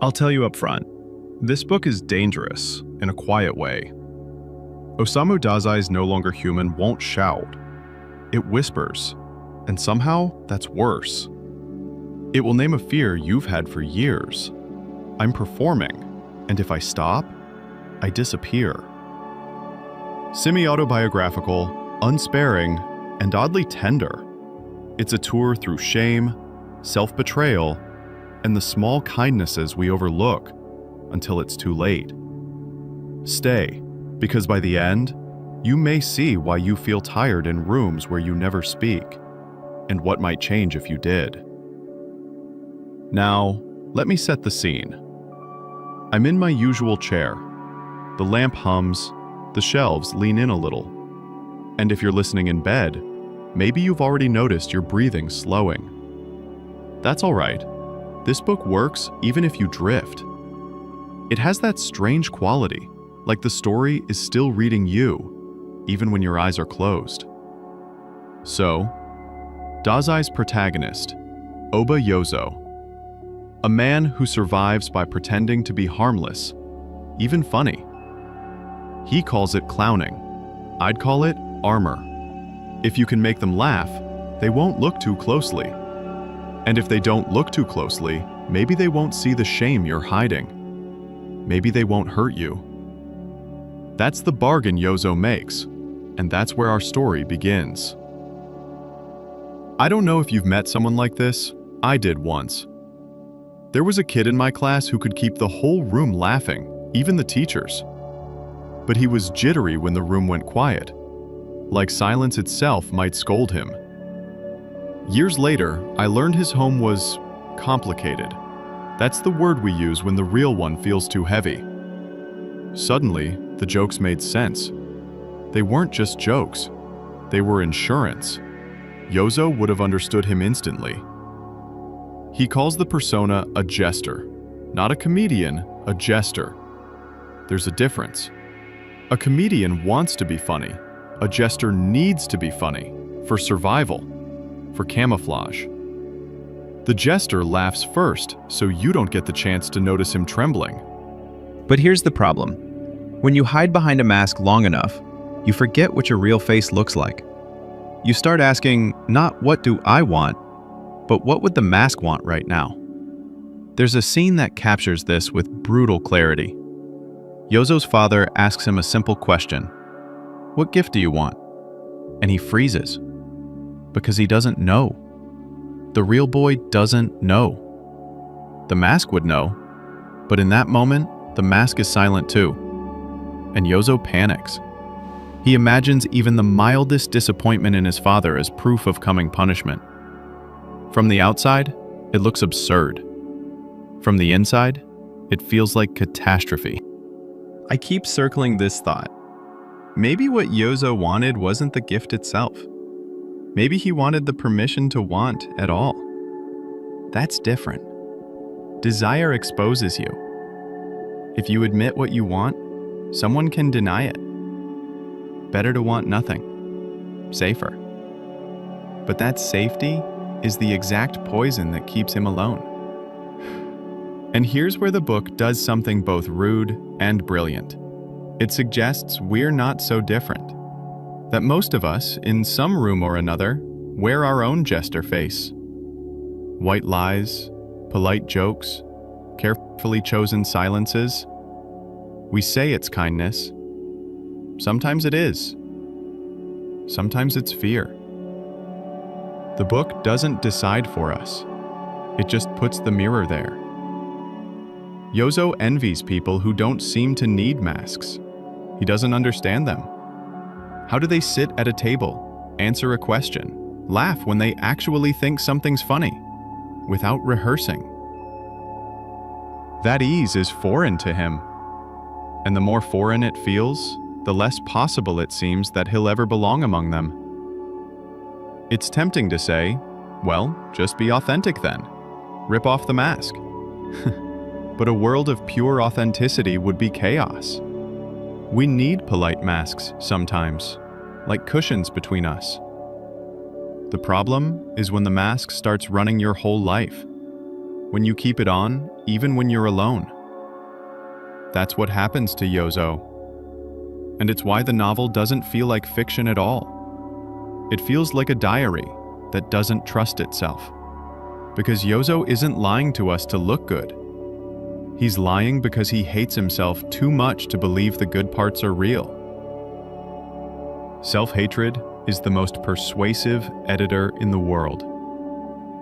I'll tell you up front, this book is dangerous in a quiet way. Osamu Dazai's No Longer Human won't shout. It whispers, and somehow that's worse. It will name a fear you've had for years. I'm performing, and if I stop, I disappear. Semi-autobiographical, unsparing, and oddly tender. It's a tour through shame, self-betrayal, and the small kindnesses we overlook until it's too late. Stay, because by the end, you may see why you feel tired in rooms where you never speak, and what might change if you did. Now, let me set the scene. I'm in my usual chair. The lamp hums, the shelves lean in a little. And if you're listening in bed, maybe you've already noticed your breathing slowing. That's all right. This book works even if you drift. It has that strange quality, like the story is still reading you, even when your eyes are closed. So, Dazai's protagonist, Oba Yozo, a man who survives by pretending to be harmless, even funny. He calls it clowning. I'd call it armor. If you can make them laugh, they won't look too closely. And if they don't look too closely, maybe they won't see the shame you're hiding. Maybe they won't hurt you. That's the bargain Yozo makes, and that's where our story begins. I don't know if you've met someone like this. I did once. There was a kid in my class who could keep the whole room laughing, even the teachers. But he was jittery when the room went quiet, like silence itself might scold him. Years later, I learned his home was complicated. That's the word we use when the real one feels too heavy. Suddenly, the jokes made sense. They weren't just jokes. They were insurance. Yozo would have understood him instantly. He calls the persona a jester. Not a comedian, a jester. There's a difference. A comedian wants to be funny. A jester needs to be funny, for survival, for camouflage. The jester laughs first, so you don't get the chance to notice him trembling. But here's the problem. When you hide behind a mask long enough, you forget what your real face looks like. You start asking, not what do I want, but what would the mask want right now? There's a scene that captures this with brutal clarity. Yozo's father asks him a simple question. What gift do you want? And he freezes. Because he doesn't know. The real boy doesn't know. The mask would know. But in that moment, the mask is silent too. And Yozo panics. He imagines even the mildest disappointment in his father as proof of coming punishment. From the outside, it looks absurd. From the inside, it feels like catastrophe. I keep circling this thought. Maybe what Yozo wanted wasn't the gift itself. Maybe he wanted the permission to want at all. That's different. Desire exposes you. If you admit what you want, someone can deny it. Better to want nothing. Safer. But that safety is the exact poison that keeps him alone. And here's where the book does something both rude and brilliant. It suggests we're not so different. That most of us, in some room or another, wear our own jester face. White lies, polite jokes, carefully chosen silences. We say it's kindness. Sometimes it is. Sometimes it's fear. The book doesn't decide for us. It just puts the mirror there. Yozo envies people who don't seem to need masks. He doesn't understand them. How do they sit at a table, answer a question, laugh when they actually think something's funny, without rehearsing? That ease is foreign to him. And the more foreign it feels, the less possible it seems that he'll ever belong among them. It's tempting to say, well, just be authentic then. Rip off the mask. But a world of pure authenticity would be chaos. We need polite masks sometimes, like cushions between us. The problem is when the mask starts running your whole life. when you keep it on, even when you're alone. That's what happens to Yozo. And it's why the novel doesn't feel like fiction at all. It feels like a diary that doesn't trust itself. Because Yozo isn't lying to us to look good. He's lying because he hates himself too much to believe the good parts are real. Self-hatred is the most persuasive editor in the world.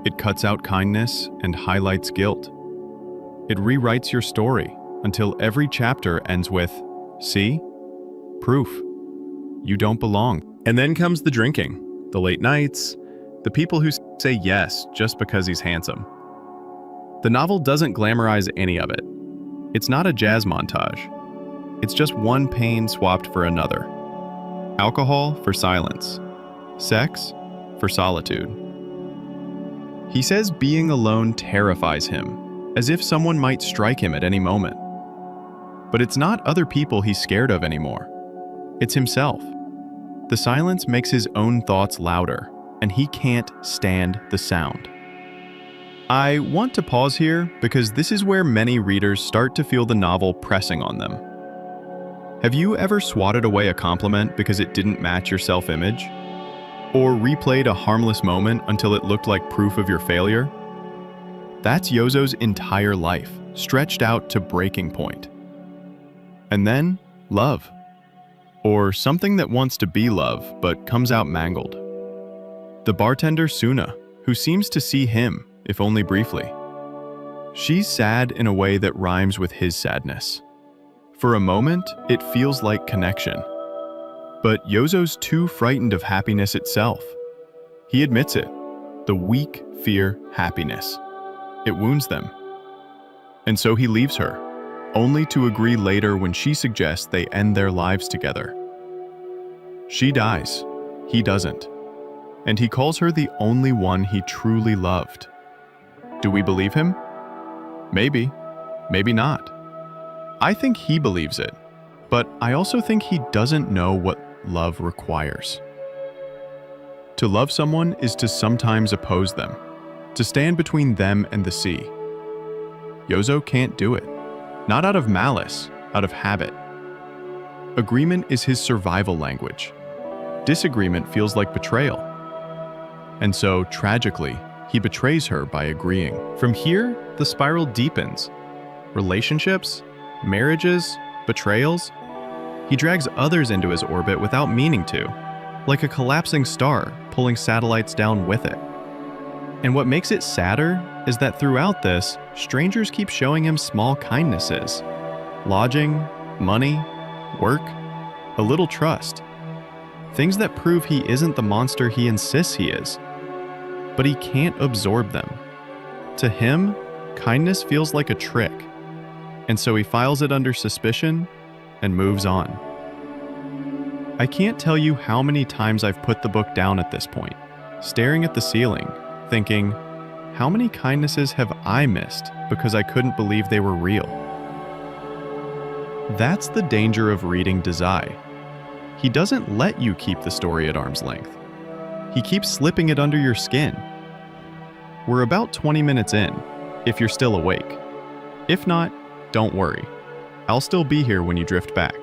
It cuts out kindness and highlights guilt. It rewrites your story until every chapter ends with, "See? Proof. You don't belong." And then comes the drinking, the late nights, the people who say yes just because he's handsome. The novel doesn't glamorize any of it. It's not a jazz montage. It's just one pain swapped for another. Alcohol for silence. Sex for solitude. He says being alone terrifies him, as if someone might strike him at any moment. But it's not other people he's scared of anymore. It's himself. The silence makes his own thoughts louder, and he can't stand the sound. I want to pause here because this is where many readers start to feel the novel pressing on them. Have you ever swatted away a compliment because it didn't match your self-image? Or replayed a harmless moment until it looked like proof of your failure? That's Yozo's entire life, stretched out to breaking point. And then, love. Or something that wants to be love, but comes out mangled. The bartender Suna, who seems to see him, if only briefly. She's sad in a way that rhymes with his sadness. For a moment, it feels like connection. But Yozo's too frightened of happiness itself. He admits it. The weak fear happiness. It wounds them. And so he leaves her, only to agree later when she suggests they end their lives together. She dies. He doesn't. And he calls her the only one he truly loved. Do we believe him? Maybe. Maybe not. I think he believes it, but I also think he doesn't know what love requires. To love someone is to sometimes oppose them, to stand between them and the sea. Yozo can't do it. Not out of malice, out of habit. Agreement is his survival language. Disagreement feels like betrayal. And so, tragically, he betrays her by agreeing. From here, the spiral deepens. Relationships, marriages, betrayals. He drags others into his orbit without meaning to, like a collapsing star pulling satellites down with it. And what makes it sadder is that throughout this, strangers keep showing him small kindnesses. Lodging, money, work, a little trust. Things that prove he isn't the monster he insists he is. But he can't absorb them. To him, kindness feels like a trick. And so he files it under suspicion and moves on. I can't tell you how many times I've put the book down at this point, staring at the ceiling, thinking, how many kindnesses have I missed because I couldn't believe they were real? That's the danger of reading Dazai. He doesn't let you keep the story at arm's length. He keeps slipping it under your skin. We're about 20 minutes in, if you're still awake. If not, don't worry. I'll still be here when you drift back.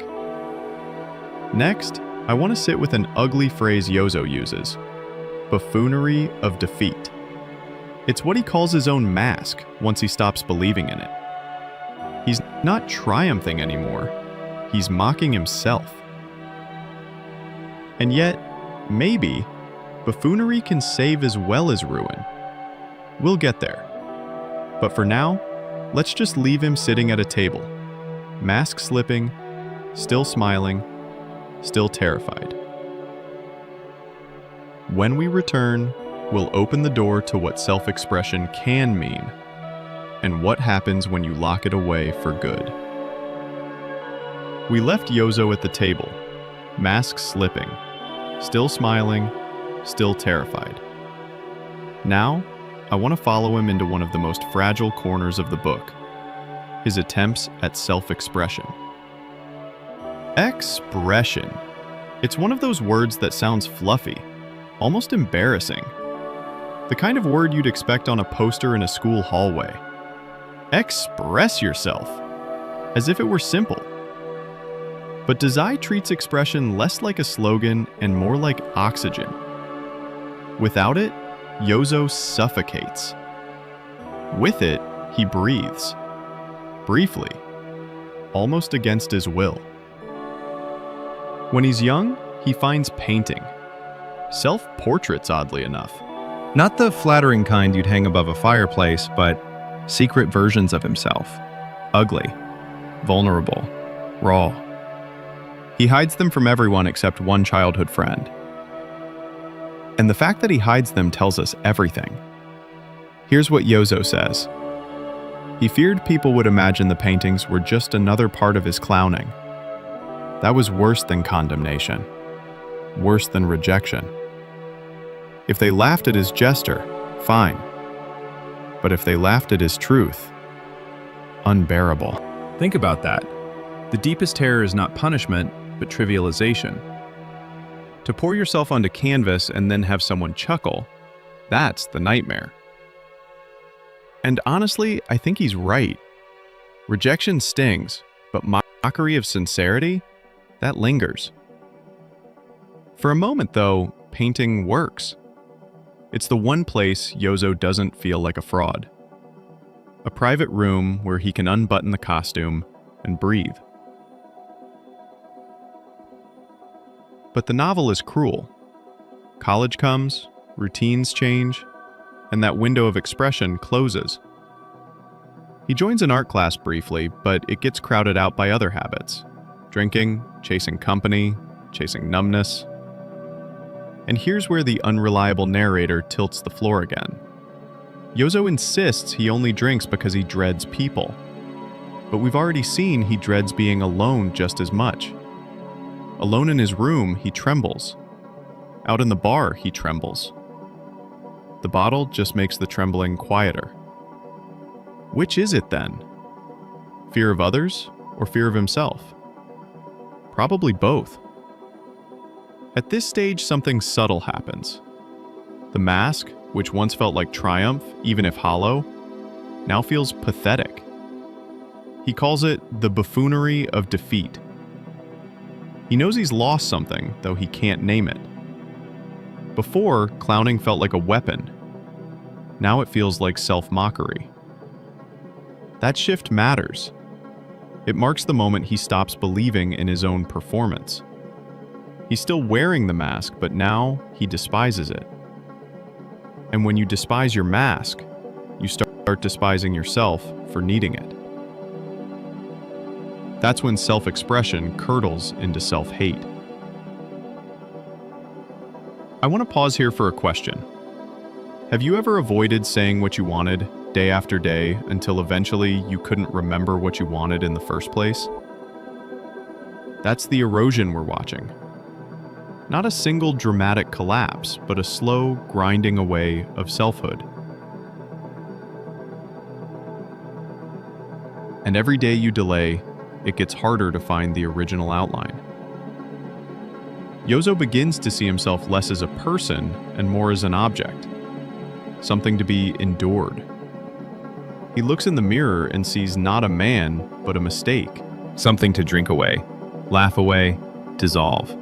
Next, I want to sit with an ugly phrase Yozo uses. Buffoonery of defeat. It's what he calls his own mask once he stops believing in it. He's not triumphing anymore. He's mocking himself. And yet, maybe, buffoonery can save as well as ruin. We'll get there. But for now, let's just leave him sitting at a table, mask slipping, still smiling, still terrified. When we return, we'll open the door to what self-expression can mean, and what happens when you lock it away for good. We left Yozo at the table, mask slipping, still smiling, still terrified. Now, I want to follow him into one of the most fragile corners of the book, his attempts at self-expression. Expression. It's one of those words that sounds fluffy, almost embarrassing. The kind of word you'd expect on a poster in a school hallway. Express yourself, as if it were simple. But Dazai treats expression less like a slogan and more like oxygen. Without it, Yozo suffocates. With it, he breathes. Briefly, almost against his will. When he's young, he finds painting. Self-portraits, oddly enough. Not the flattering kind you'd hang above a fireplace, but secret versions of himself. Ugly, vulnerable, raw. He hides them from everyone except one childhood friend. And the fact that he hides them tells us everything. Here's what Yozo says. He feared people would imagine the paintings were just another part of his clowning. That was worse than condemnation. Worse than rejection. If they laughed at his gesture, fine. But if they laughed at his truth, unbearable. Think about that. The deepest terror is not punishment, but trivialization. To pour yourself onto canvas and then have someone chuckle, that's the nightmare. And honestly, I think he's right. Rejection stings, but mockery of sincerity, that lingers. For a moment, though, painting works. It's the one place Yozo doesn't feel like a fraud. A private room where he can unbutton the costume and breathe. But the novel is cruel. College comes, routines change, and that window of expression closes. He joins an art class briefly, but it gets crowded out by other habits. Drinking, chasing company, chasing numbness. And here's where the unreliable narrator tilts the floor again. Yozo insists he only drinks because he dreads people. But we've already seen he dreads being alone just as much. Alone in his room, he trembles. Out in the bar, he trembles. The bottle just makes the trembling quieter. Which is it then? Fear of others or fear of himself? Probably both. At this stage, something subtle happens. The mask, which once felt like triumph, even if hollow, now feels pathetic. He calls it the buffoonery of defeat. He knows he's lost something, though he can't name it. Before, clowning felt like a weapon. Now it feels like self-mockery. That shift matters. It marks the moment he stops believing in his own performance. He's still wearing the mask, but now he despises it. And when you despise your mask, you start despising yourself for needing it. That's when self-expression curdles into self-hate. I want to pause here for a question. Have you ever avoided saying what you wanted day after day until eventually you couldn't remember what you wanted in the first place? That's the erosion we're watching. Not a single dramatic collapse, but a slow grinding away of selfhood. And every day you delay, it gets harder to find the original outline. Yozo begins to see himself less as a person and more as an object, something to be endured. He looks in the mirror and sees not a man, but a mistake. Something to drink away, laugh away, dissolve.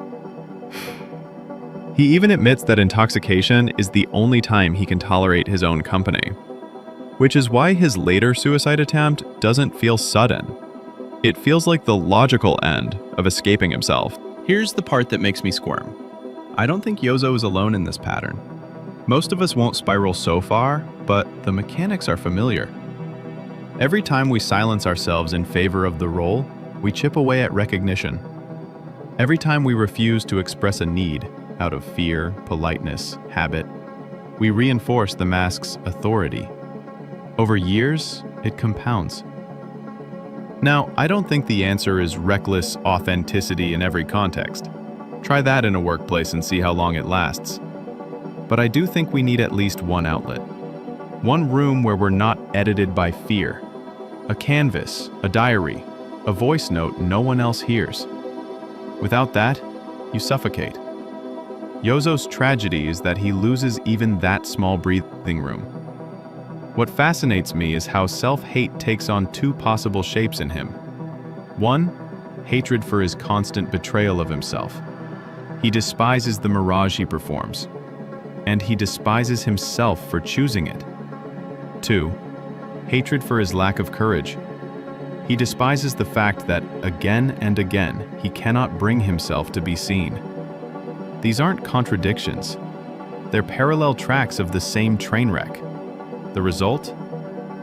He even admits that intoxication is the only time he can tolerate his own company, which is why his later suicide attempt doesn't feel sudden. It feels like the logical end of escaping himself. Here's the part that makes me squirm. I don't think Yozo is alone in this pattern. Most of us won't spiral so far, but the mechanics are familiar. Every time we silence ourselves in favor of the role, we chip away at recognition. Every time we refuse to express a need out of fear, politeness, habit, we reinforce the mask's authority. Over years, it compounds. Now, I don't think the answer is reckless authenticity in every context. Try that in a workplace and see how long it lasts. But I do think we need at least one outlet. One room where we're not edited by fear. A canvas, a diary, a voice note no one else hears. Without that, you suffocate. Yozo's tragedy is that he loses even that small breathing room. What fascinates me is how self-hate takes on two possible shapes in him. One, hatred for his constant betrayal of himself. He despises the mirage he performs, and he despises himself for choosing it. Two, hatred for his lack of courage. He despises the fact that, again and again, he cannot bring himself to be seen. These aren't contradictions. They're parallel tracks of the same train wreck. The result?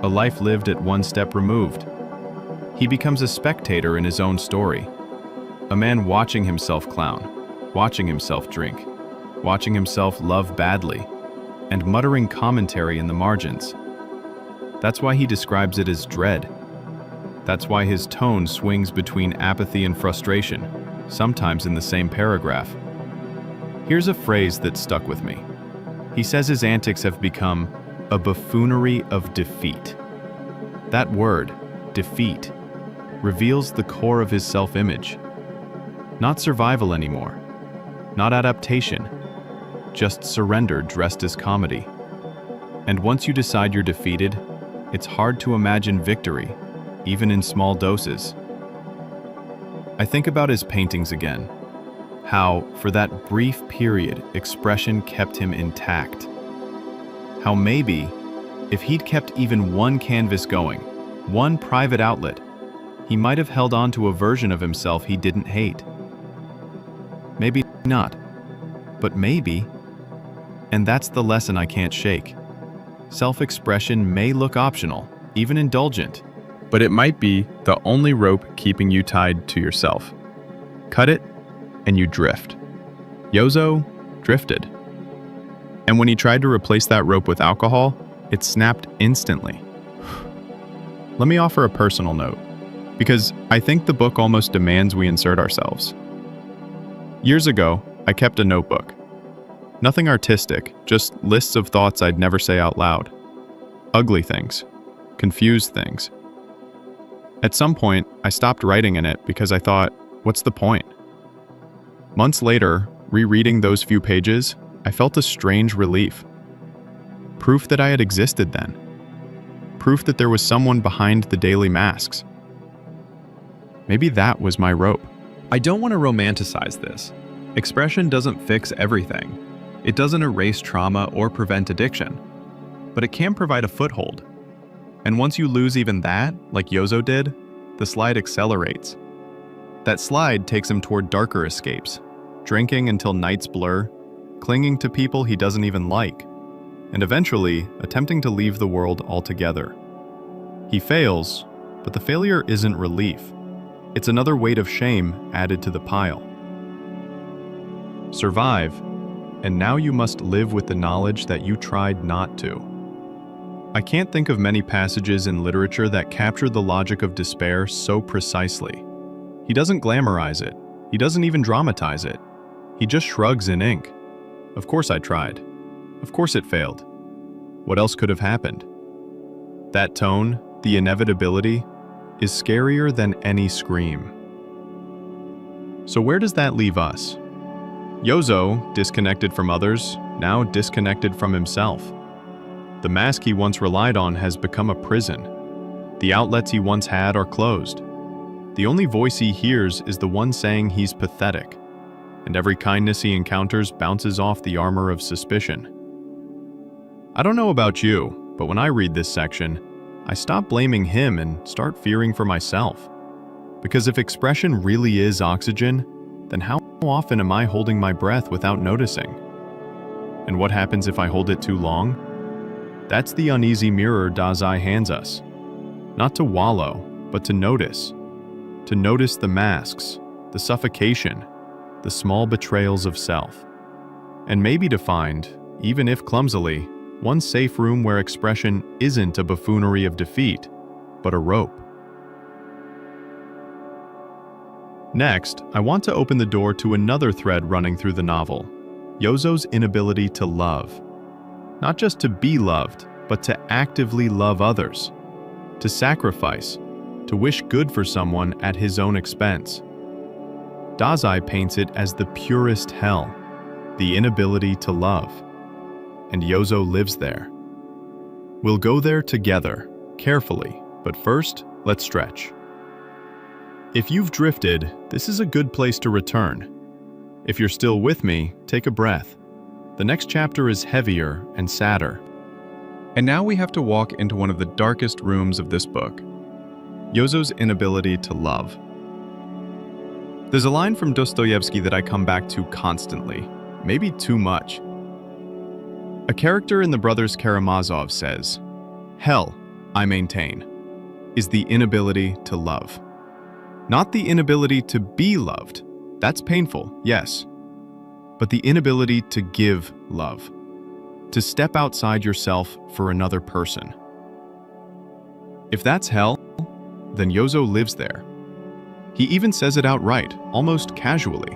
A life lived at one step removed. He becomes a spectator in his own story. A man watching himself clown, watching himself drink, watching himself love badly, and muttering commentary in the margins. That's why he describes it as dread. That's why his tone swings between apathy and frustration, sometimes in the same paragraph. Here's a phrase that stuck with me. He says his antics have become a buffoonery of defeat. That word, defeat, reveals the core of his self-image. Not survival anymore, not adaptation, just surrender dressed as comedy. And once you decide you're defeated, it's hard to imagine victory, even in small doses. I think about his paintings again, how, for that brief period, expression kept him intact. How maybe, if he'd kept even one canvas going, one private outlet, he might have held on to a version of himself he didn't hate. Maybe not, but maybe. And that's the lesson I can't shake. Self-expression may look optional, even indulgent, but it might be the only rope keeping you tied to yourself. Cut it, and you drift. Yozo drifted. And when he tried to replace that rope with alcohol, it snapped instantly. Let me offer a personal note, because I think the book almost demands we insert ourselves. Years ago, I kept a notebook. Nothing artistic, just lists of thoughts I'd never say out loud. Ugly things, confused things. At some point, I stopped writing in it because I thought, what's the point? Months later, rereading those few pages, I felt a strange relief. Proof that I had existed then. Proof that there was someone behind the daily masks. Maybe that was my rope. I don't want to romanticize this. Expression doesn't fix everything. It doesn't erase trauma or prevent addiction. But it can provide a foothold. And once you lose even that, like Yozo did, the slide accelerates. That slide takes him toward darker escapes, drinking until nights blur, clinging to people he doesn't even like, and eventually attempting to leave the world altogether. He fails, but the failure isn't relief. It's another weight of shame added to the pile. Survive, and now you must live with the knowledge that you tried not to. I can't think of many passages in literature that capture the logic of despair so precisely. He doesn't glamorize it. He doesn't even dramatize it. He just shrugs in ink. Of course I tried. Of course it failed. What else could have happened? That tone, the inevitability, is scarier than any scream. So where does that leave us? Yozo, disconnected from others, now disconnected from himself. The mask he once relied on has become a prison. The outlets he once had are closed. The only voice he hears is the one saying he's pathetic, and every kindness he encounters bounces off the armor of suspicion. I don't know about you, but when I read this section, I stop blaming him and start fearing for myself. Because if expression really is oxygen, then how often am I holding my breath without noticing? And what happens if I hold it too long? That's the uneasy mirror Dazai hands us. Not to wallow, but to notice. To notice the masks, the suffocation, the small betrayals of self. And maybe to find, even if clumsily, one safe room where expression isn't a buffoonery of defeat, but a rope. Next, I want to open the door to another thread running through the novel, Yozo's inability to love. Not just to be loved, but to actively love others, to sacrifice, to wish good for someone at his own expense. Dazai paints it as the purest hell, the inability to love. And Yozo lives there. We'll go there together, carefully, but first, let's stretch. If you've drifted, this is a good place to return. If you're still with me, take a breath. The next chapter is heavier and sadder. And now we have to walk into one of the darkest rooms of this book, Yozo's inability to love. There's a line from Dostoevsky that I come back to constantly, maybe too much. A character in the Brothers Karamazov says, "Hell, I maintain, is the inability to love. Not the inability to be loved. That's painful, yes. But the inability to give love. To step outside yourself for another person. If that's hell, then Yozo lives there. He even says it outright, almost casually.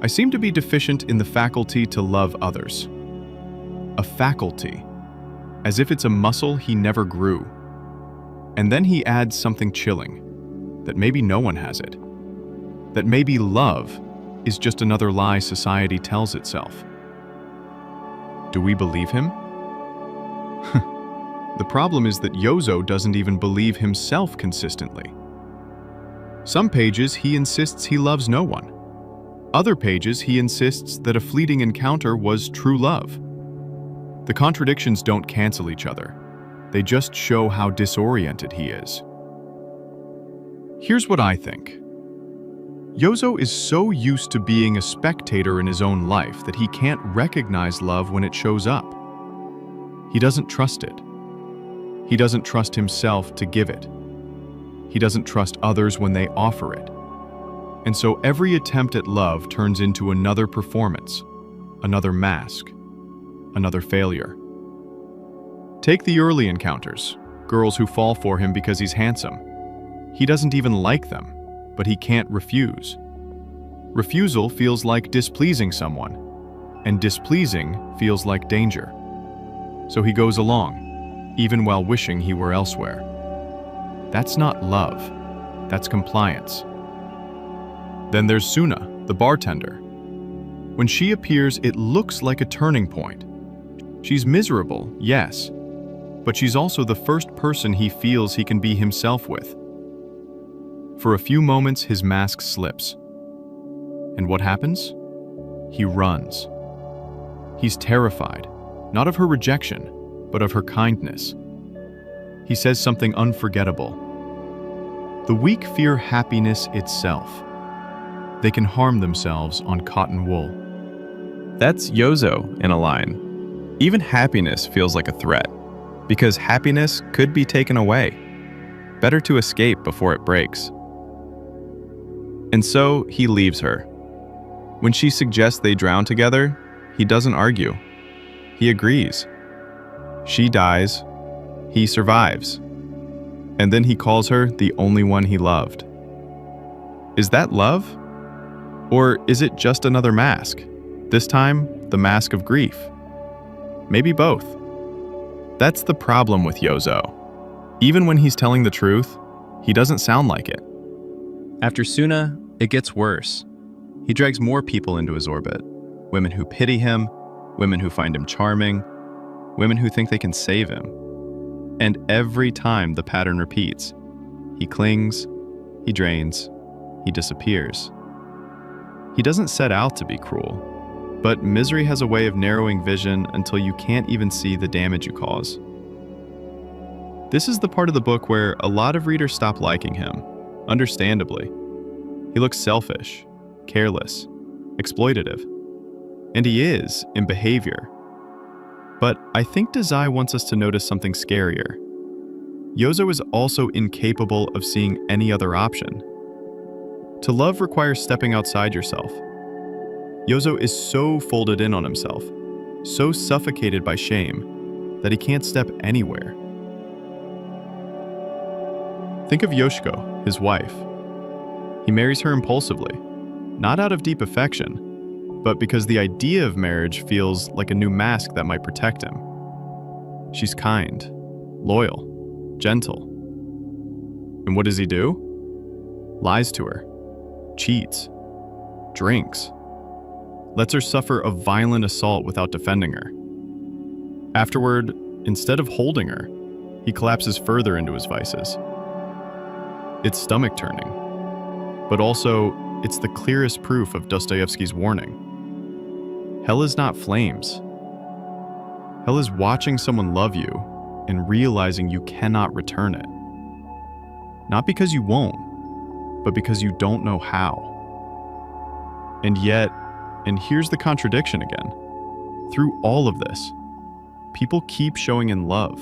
I seem to be deficient in the faculty to love others. A faculty, as if it's a muscle he never grew. And then he adds something chilling, that maybe no one has it. That maybe love is just another lie society tells itself. Do we believe him? The problem is that Yozo doesn't even believe himself consistently. Some pages he insists he loves no one. Other pages he insists that a fleeting encounter was true love. The contradictions don't cancel each other. They just show how disoriented he is. Here's what I think. Yozo is so used to being a spectator in his own life that he can't recognize love when it shows up. He doesn't trust it. He doesn't trust himself to give it. He doesn't trust others when they offer it. And so every attempt at love turns into another performance, another mask, another failure. Take the early encounters, girls who fall for him because he's handsome. He doesn't even like them, but he can't refuse. Refusal feels like displeasing someone, and displeasing feels like danger. So he goes along, even while wishing he were elsewhere. That's not love, that's compliance. Then there's Suna, the bartender. When she appears, it looks like a turning point. She's miserable, yes, but she's also the first person he feels he can be himself with. For a few moments, his mask slips. And what happens? He runs. He's terrified, not of her rejection, but of her kindness. He says something unforgettable. The weak fear happiness itself. They can harm themselves on cotton wool. That's Yozo in a line. Even happiness feels like a threat, because happiness could be taken away. Better to escape before it breaks. And so he leaves her. When she suggests they drown together, he doesn't argue. He agrees. She dies. He survives. And then he calls her the only one he loved. Is that love? Or is it just another mask? This time, the mask of grief. Maybe both. That's the problem with Yozo. Even when he's telling the truth, he doesn't sound like it. After Suna, it gets worse. He drags more people into his orbit. Women who pity him, women who find him charming, women who think they can save him. And every time the pattern repeats. He clings, he drains, he disappears. He doesn't set out to be cruel, but misery has a way of narrowing vision until you can't even see the damage you cause. This is the part of the book where a lot of readers stop liking him, understandably. He looks selfish, careless, exploitative, and he is in behavior. But I think Dazai wants us to notice something scarier. Yozo is also incapable of seeing any other option. To love requires stepping outside yourself. Yozo is so folded in on himself, so suffocated by shame, that he can't step anywhere. Think of Yoshiko, his wife. He marries her impulsively, not out of deep affection, but because the idea of marriage feels like a new mask that might protect him. She's kind, loyal, gentle. And what does he do? Lies to her, cheats, drinks, lets her suffer a violent assault without defending her. Afterward, instead of holding her, he collapses further into his vices. It's stomach-turning, but also it's the clearest proof of Dostoevsky's warning. Hell is not flames. Hell is watching someone love you and realizing you cannot return it. Not because you won't, but because you don't know how. And yet, and here's the contradiction again, through all of this, people keep showing in love.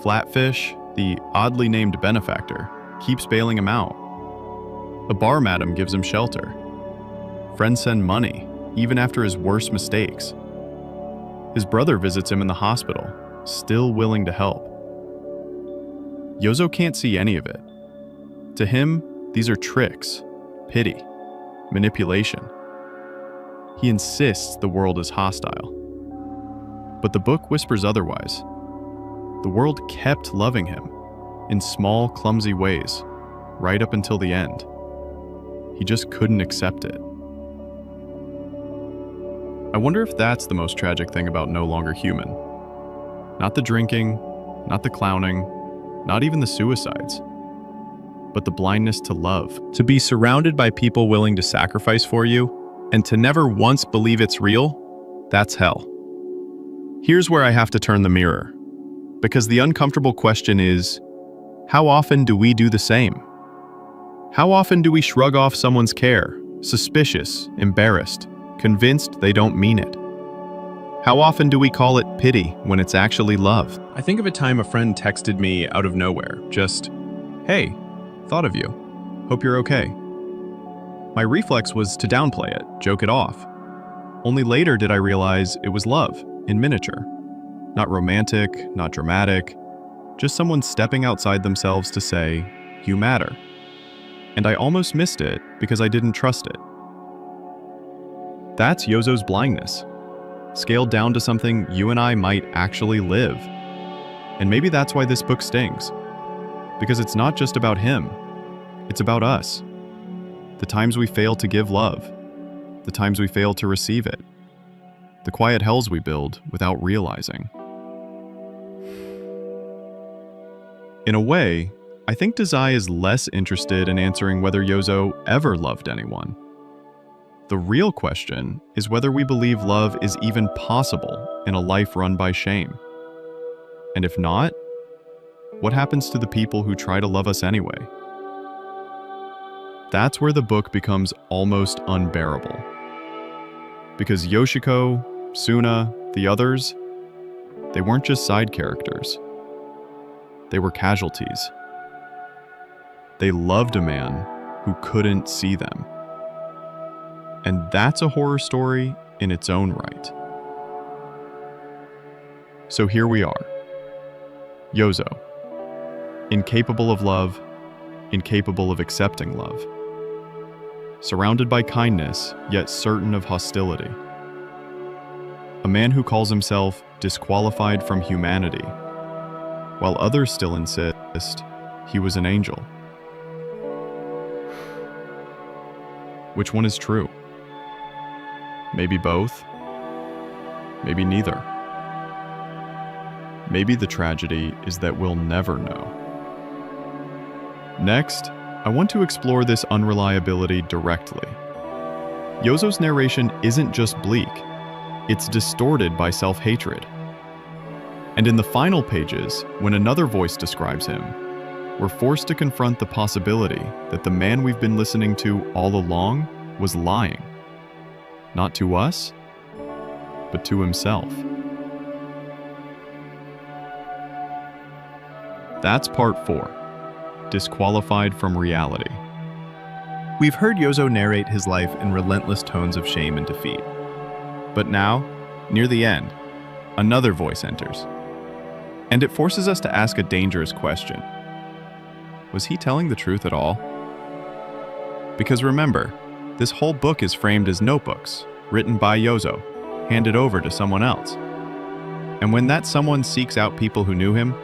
Flatfish, the oddly named benefactor, keeps bailing him out. A bar madam gives him shelter. Friends send money, even after his worst mistakes. His brother visits him in the hospital, still willing to help. Yozo can't see any of it. To him, these are tricks, pity, manipulation. He insists the world is hostile. But the book whispers otherwise. The world kept loving him, in small, clumsy ways, right up until the end. He just couldn't accept it. I wonder if that's the most tragic thing about No Longer Human. Not the drinking, not the clowning, not even the suicides, but the blindness to love. To be surrounded by people willing to sacrifice for you, and to never once believe it's real, that's hell. Here's where I have to turn the mirror, because the uncomfortable question is, how often do we do the same? How often do we shrug off someone's care, suspicious, embarrassed, convinced they don't mean it? How often do we call it pity when it's actually love? I think of a time a friend texted me out of nowhere, just, "Hey, thought of you. Hope you're okay." My reflex was to downplay it, joke it off. Only later did I realize it was love, in miniature. Not romantic, not dramatic, just someone stepping outside themselves to say, "You matter." And I almost missed it because I didn't trust it. That's Yozo's blindness, scaled down to something you and I might actually live. And maybe that's why this book stings. Because it's not just about him, it's about us. The times we fail to give love, the times we fail to receive it, the quiet hells we build without realizing. In a way, I think Dazai is less interested in answering whether Yozo ever loved anyone. The real question is whether we believe love is even possible in a life run by shame. And if not, what happens to the people who try to love us anyway? That's where the book becomes almost unbearable. Because Yoshiko, Suna, the others, they weren't just side characters. They were casualties. They loved a man who couldn't see them. And that's a horror story in its own right. So here we are. Yozo, incapable of love, incapable of accepting love. Surrounded by kindness, yet certain of hostility. A man who calls himself disqualified from humanity, while others still insist he was an angel. Which one is true? Maybe both. Maybe neither. Maybe the tragedy is that we'll never know. Next, I want to explore this unreliability directly. Yozo's narration isn't just bleak, it's distorted by self-hatred. And in the final pages, when another voice describes him, we're forced to confront the possibility that the man we've been listening to all along was lying. Not to us, but to himself. That's part 4, disqualified from reality. We've heard Yozo narrate his life in relentless tones of shame and defeat. But now, near the end, another voice enters. And it forces us to ask a dangerous question. Was he telling the truth at all? Because remember, this whole book is framed as notebooks, written by Yozo, handed over to someone else. And when that someone seeks out people who knew him,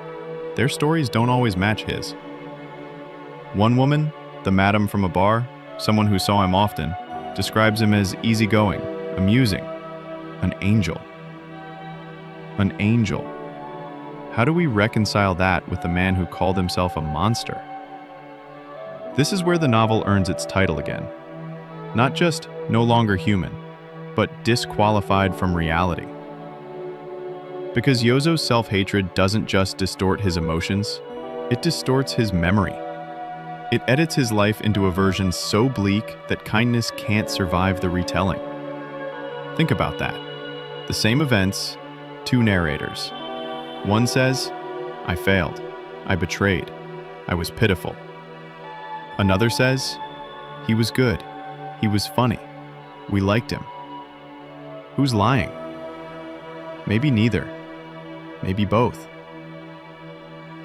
their stories don't always match his. One woman, the madam from a bar, someone who saw him often, describes him as easygoing, amusing, an angel. An angel. how do we reconcile that with the man who called himself a monster? This is where the novel earns its title again. Not just no longer human, but disqualified from reality. Because Yozo's self-hatred doesn't just distort his emotions, it distorts his memory. It edits his life into a version so bleak that kindness can't survive the retelling. Think about that. The same events, two narrators. One says, "I failed. I betrayed. I was pitiful." Another says, "He was good. He was funny. We liked him." Who's lying? Maybe neither. Maybe both.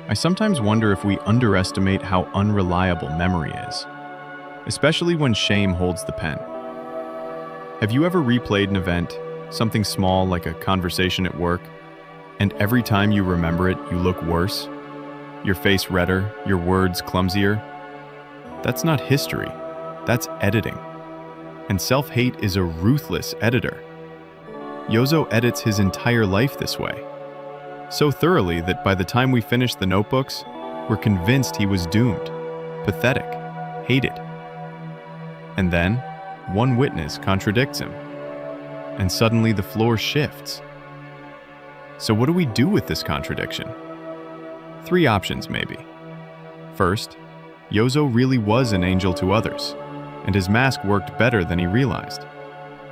I sometimes wonder if we underestimate how unreliable memory is, especially when shame holds the pen. Have you ever replayed an event, something small like a conversation at work, and every time you remember it, you look worse? Your face redder, your words clumsier? That's not history, that's editing. And self-hate is a ruthless editor. Yozo edits his entire life this way, so thoroughly that by the time we finish the notebooks, we're convinced he was doomed, pathetic, hated. And then, one witness contradicts him, and suddenly the floor shifts. So what do we do with this contradiction? Three options, maybe. First, Yozo really was an angel to others, and his mask worked better than he realized.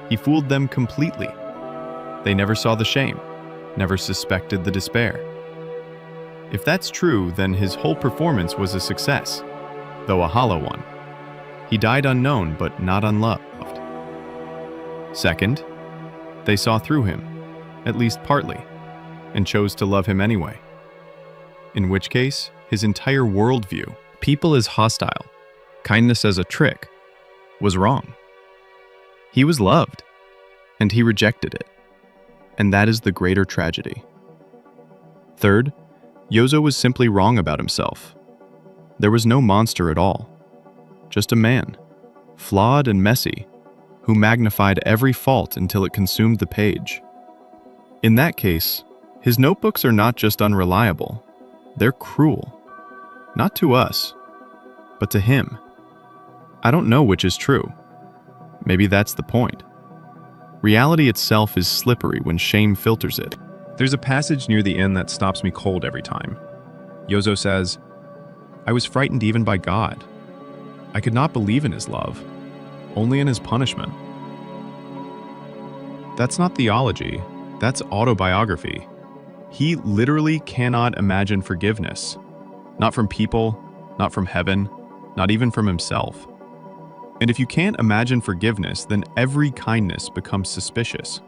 He fooled them completely. They never saw the shame, never suspected the despair. If that's true, then his whole performance was a success, though a hollow one. He died unknown, but not unloved. Second, they saw through him, at least partly, and chose to love him anyway. In which case, his entire worldview, people as hostile, kindness as a trick, was wrong. He was loved, and he rejected it. And that is the greater tragedy. Third, Yozo was simply wrong about himself. There was no monster at all, just a man, flawed and messy, who magnified every fault until it consumed the page. In that case, his notebooks are not just unreliable, they're cruel. Not to us, but to him. I don't know which is true. Maybe that's the point. Reality itself is slippery when shame filters it. There's a passage near the end that stops me cold every time. Yozo says, "I was frightened even by God. I could not believe in his love, only in his punishment." That's not theology, that's autobiography. He literally cannot imagine forgiveness. Not from people, not from heaven, not even from himself. And if you can't imagine forgiveness, then every kindness becomes suspicious.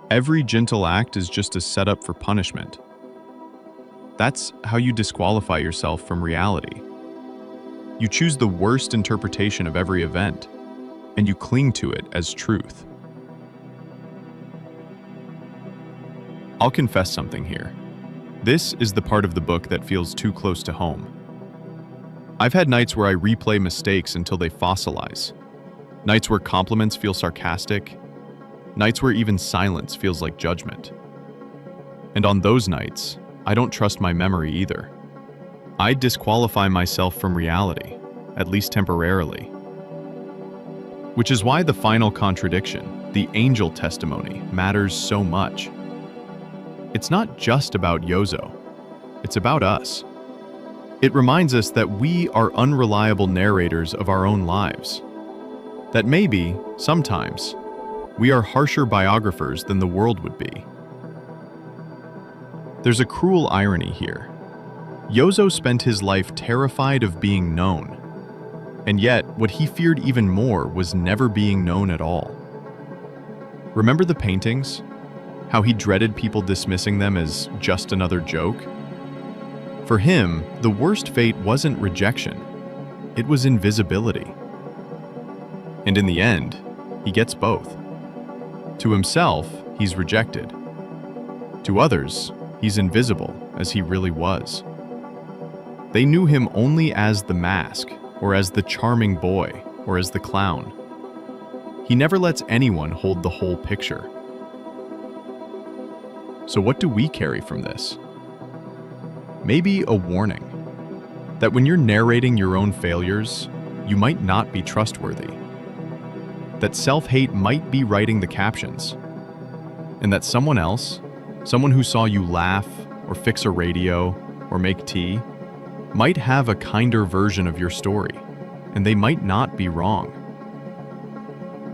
Every gentle act is just a setup for punishment. That's how you disqualify yourself from reality. You choose the worst interpretation of every event, and you cling to it as truth. I'll confess something here. This is the part of the book that feels too close to home. I've had nights where I replay mistakes until they fossilize. Nights where compliments feel sarcastic. Nights where even silence feels like judgment. And on those nights, I don't trust my memory either. I disqualify myself from reality, at least temporarily. Which is why the final contradiction, the angel testimony, matters so much. It's not just about Yozo. It's about us. It reminds us that we are unreliable narrators of our own lives. That maybe, sometimes, we are harsher biographers than the world would be. There's a cruel irony here. Yozo spent his life terrified of being known, and yet what he feared even more was never being known at all. Remember the paintings? How he dreaded people dismissing them as just another joke? For him, the worst fate wasn't rejection, it was invisibility. And in the end, he gets both. To himself, he's rejected. To others, he's invisible, as he really was. They knew him only as the mask, or as the charming boy, or as the clown. He never lets anyone hold the whole picture. So what do we carry from this? maybe a warning that when you're narrating your own failures, you might not be trustworthy, that self-hate might be writing the captions, and that someone else, someone who saw you laugh or fix a radio or make tea, might have a kinder version of your story, and they might not be wrong.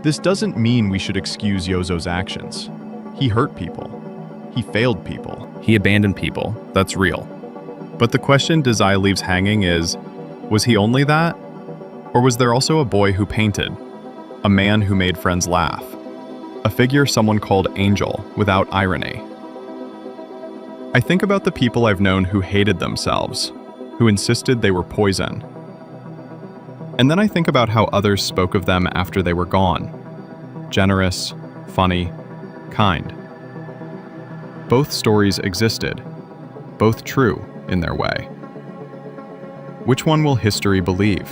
This doesn't mean we should excuse Yozo's actions. He hurt people. He failed people. He abandoned people. That's real. But the question Dazai leaves hanging is, was he only that? Or was there also a boy who painted? A man who made friends laugh? A figure someone called Angel without irony? I think about the people I've known who hated themselves, who insisted they were poison. And then I think about how others spoke of them after they were gone. Generous, funny, kind. Both stories existed, both true in their way. Which one will history believe?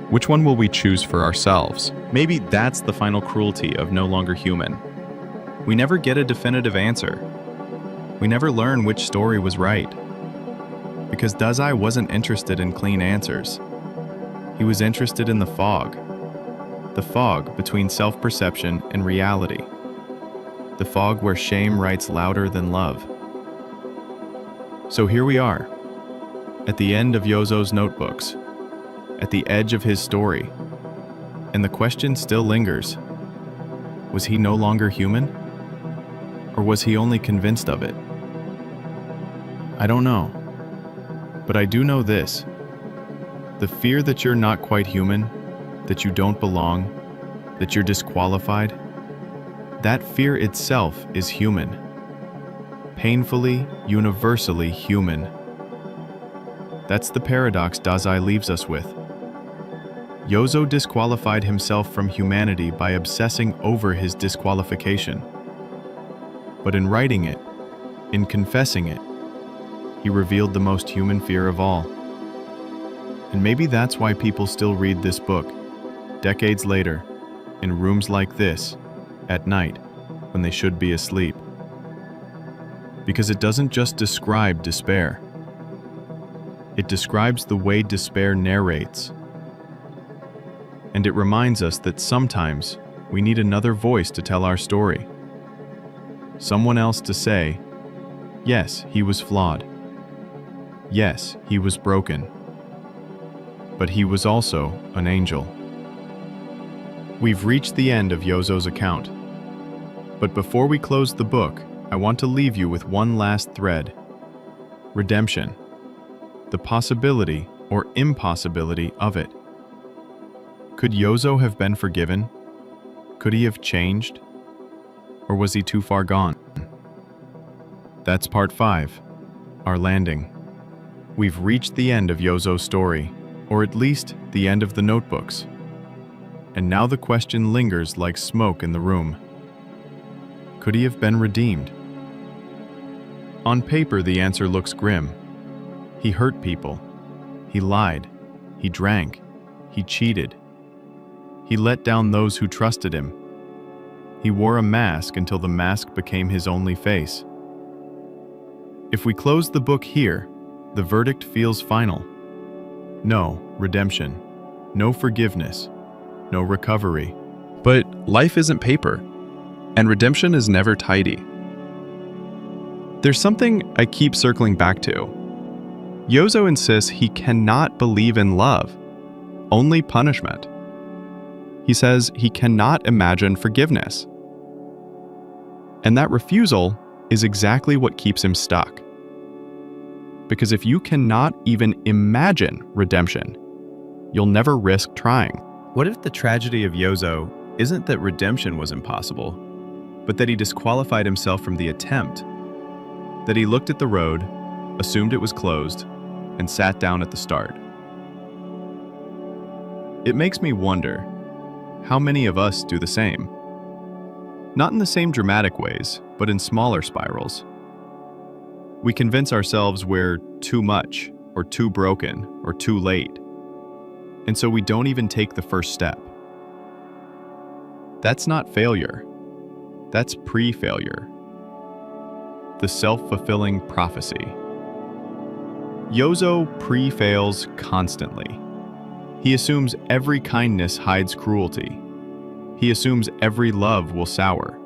Which one will we choose for ourselves? Maybe that's the final cruelty of No Longer Human. We never get a definitive answer. We never learn which story was right. Because Dazai wasn't interested in clean answers. He was interested in the fog between self-perception and reality. The fog where shame writes louder than love. So here we are, at the end of Yozo's notebooks, at the edge of his story, and the question still lingers. Was he no longer human? Or was he only convinced of it? I don't know, but I do know this. The fear that you're not quite human, that you don't belong, that you're disqualified, that fear itself is human. Painfully, universally human. That's the paradox Dazai leaves us with. Yozo disqualified himself from humanity by obsessing over his disqualification. But in writing it, in confessing it, he revealed the most human fear of all. And maybe that's why people still read this book, decades later, in rooms like this, at night, when they should be asleep. Because it doesn't just describe despair. It describes the way despair narrates. And it reminds us that sometimes we need another voice to tell our story. Someone else to say, yes, he was flawed. Yes, he was broken. But he was also an angel. We've reached the end of Yozo's account. But before we close the book, I want to leave you with one last thread. Redemption. The possibility or impossibility of it. Could Yozo have been forgiven? Could he have changed? Or was he too far gone? That's part 5, our landing. We've reached the end of Yozo's story, or at least the end of the notebooks. And now the question lingers like smoke in the room. Could he have been redeemed? On paper, the answer looks grim. He hurt people. He lied. He drank. He cheated. He let down those who trusted him. He wore a mask until the mask became his only face. If we close the book here, the verdict feels final. No redemption, no forgiveness, no recovery. But life isn't paper, and redemption is never tidy. There's something I keep circling back to. Yozo insists he cannot believe in love, only punishment. He says he cannot imagine forgiveness. And that refusal is exactly what keeps him stuck. Because if you cannot even imagine redemption, you'll never risk trying. What if the tragedy of Yozo isn't that redemption was impossible, but that he disqualified himself from the attempt? That he looked at the road, assumed it was closed, and sat down at the start. It makes me wonder how many of us do the same. Not in the same dramatic ways, but in smaller spirals. We convince ourselves we're too much, or too broken, or too late. And so we don't even take the first step. That's not failure. That's pre-failure. The self-fulfilling prophecy. Yozo pre-fails constantly. He assumes every kindness hides cruelty. He assumes every love will sour.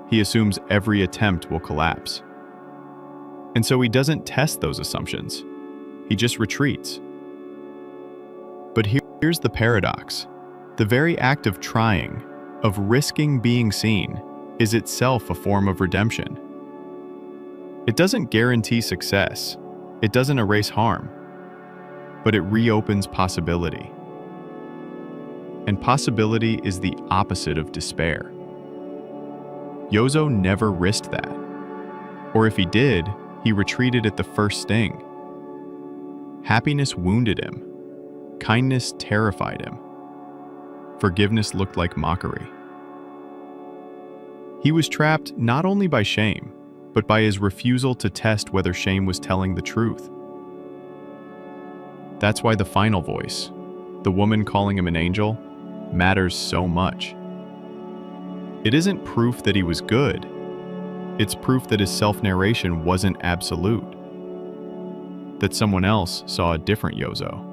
He assumes every attempt will collapse. And so he doesn't test those assumptions. He just retreats. But here's the paradox. The very act of trying, of risking being seen, is itself a form of redemption. It doesn't guarantee success. It doesn't erase harm. But it reopens possibility. And possibility is the opposite of despair. Yozo never risked that. Or if he did, he retreated at the first sting. Happiness wounded him. Kindness terrified him. Forgiveness looked like mockery. He was trapped not only by shame, but by his refusal to test whether shame was telling the truth. That's why the final voice, the woman calling him an angel, matters so much. It isn't proof that he was good. It's proof that his self-narration wasn't absolute. That someone else saw a different Yozo.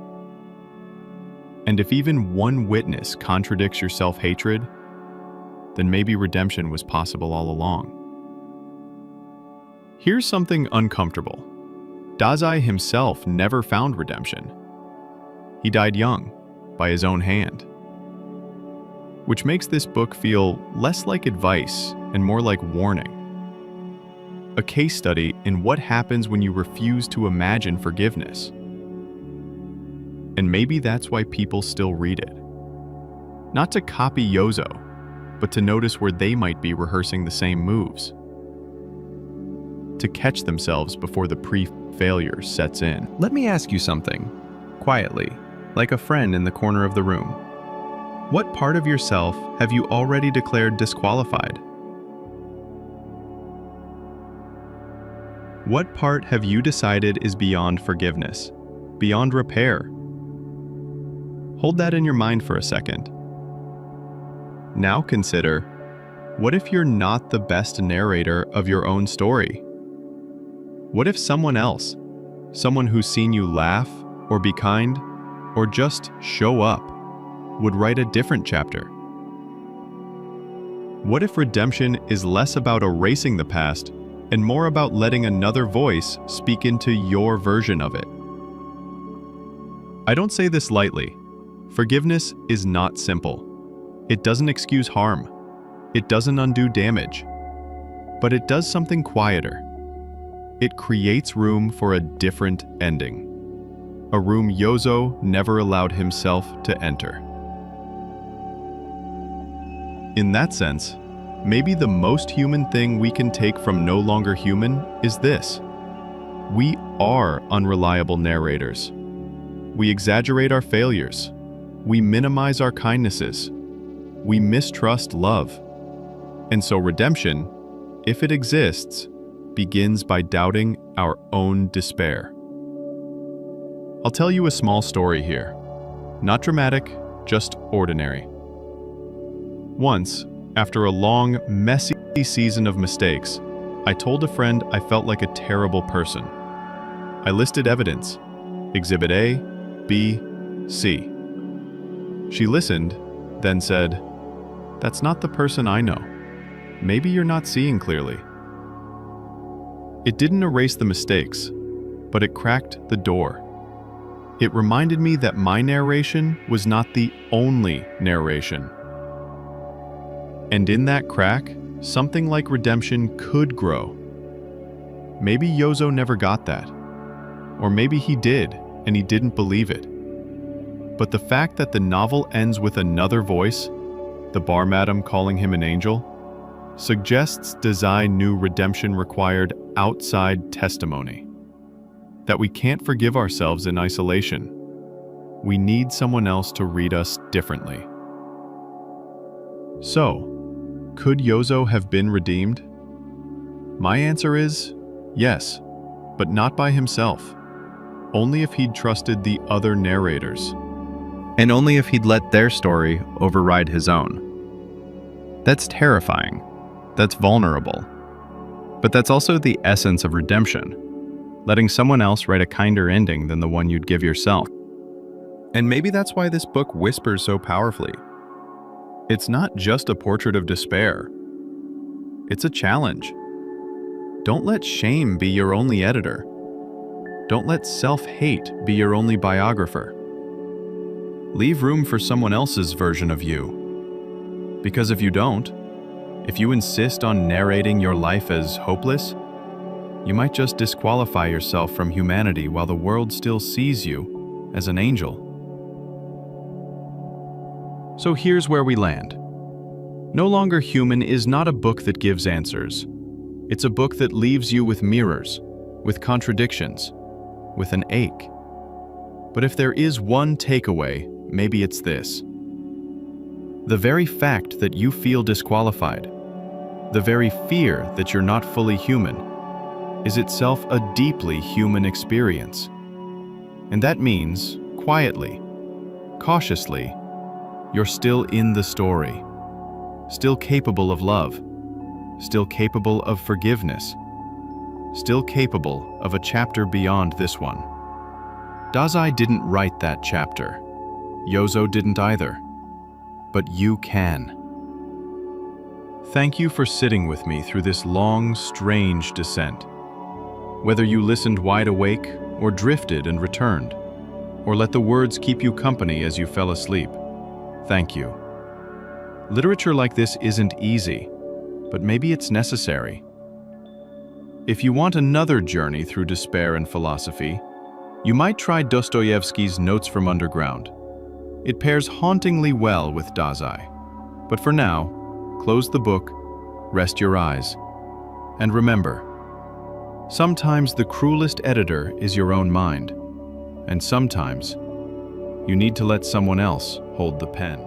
And if even one witness contradicts your self-hatred, then maybe redemption was possible all along. Here's something uncomfortable. Dazai himself never found redemption. He died young, by his own hand. Which makes this book feel less like advice and more like warning. A case study in what happens when you refuse to imagine forgiveness. And maybe that's why people still read it. Not to copy Yozo, but to notice where they might be rehearsing the same moves. To catch themselves before the pre-failure sets in. Let me ask you something, quietly, like a friend in the corner of the room. What part of yourself have you already declared disqualified? What part have you decided is beyond forgiveness, beyond repair? Hold that in your mind for a second. Now consider, what if you're not the best narrator of your own story? What if someone else, someone who's seen you laugh, or be kind, or just show up, would write a different chapter? What if redemption is less about erasing the past and more about letting another voice speak into your version of it? I don't say this lightly. Forgiveness is not simple. It doesn't excuse harm. It doesn't undo damage. But it does something quieter. It creates room for a different ending. A room Yozo never allowed himself to enter. In that sense, maybe the most human thing we can take from No Longer Human is this. We are unreliable narrators. We exaggerate our failures. We minimize our kindnesses. We mistrust love. And so redemption, if it exists, begins by doubting our own despair. I'll tell you a small story here. Not dramatic, just ordinary. Once, after a long, messy season of mistakes, I told a friend I felt like a terrible person. I listed evidence, Exhibit A, B, C. She listened, then said, "That's not the person I know. Maybe you're not seeing clearly." It didn't erase the mistakes, but it cracked the door. It reminded me that my narration was not the only narration. And in that crack, something like redemption could grow. Maybe Yozo never got that. Or maybe he did, and he didn't believe it. But the fact that the novel ends with another voice, the bar madam calling him an angel, suggests Dazai knew redemption required outside testimony. That we can't forgive ourselves in isolation. We need someone else to read us differently. So, could Yozo have been redeemed? My answer is yes, but not by himself. Only if he'd trusted the other narrators. And only if he'd let their story override his own. That's terrifying. That's vulnerable. But that's also the essence of redemption. letting someone else write a kinder ending than the one you'd give yourself. And maybe that's why this book whispers so powerfully. It's not just a portrait of despair. It's a challenge. Don't let shame be your only editor. Don't let self-hate be your only biographer. Leave room for someone else's version of you. Because if you don't, if you insist on narrating your life as hopeless, you might just disqualify yourself from humanity while the world still sees you as an angel. So here's where we land. No Longer Human is not a book that gives answers. It's a book that leaves you with mirrors, with contradictions, with an ache. But if there is one takeaway, maybe it's this. The very fact that you feel disqualified, the very fear that you're not fully human, is itself a deeply human experience. And that means, quietly, cautiously, you're still in the story, still capable of love, still capable of forgiveness, still capable of a chapter beyond this one. Dazai didn't write that chapter. Yozo didn't either. But you can. Thank you for sitting with me through this long, strange descent. Whether you listened wide awake, or drifted and returned, or let the words keep you company as you fell asleep, thank you. Literature like this isn't easy, but maybe it's necessary. If you want another journey through despair and philosophy, you might try Dostoevsky's Notes from Underground. It pairs hauntingly well with Dazai. But for now, close the book, rest your eyes, and remember, sometimes the cruelest editor is your own mind, and sometimes you need to let someone else hold the pen.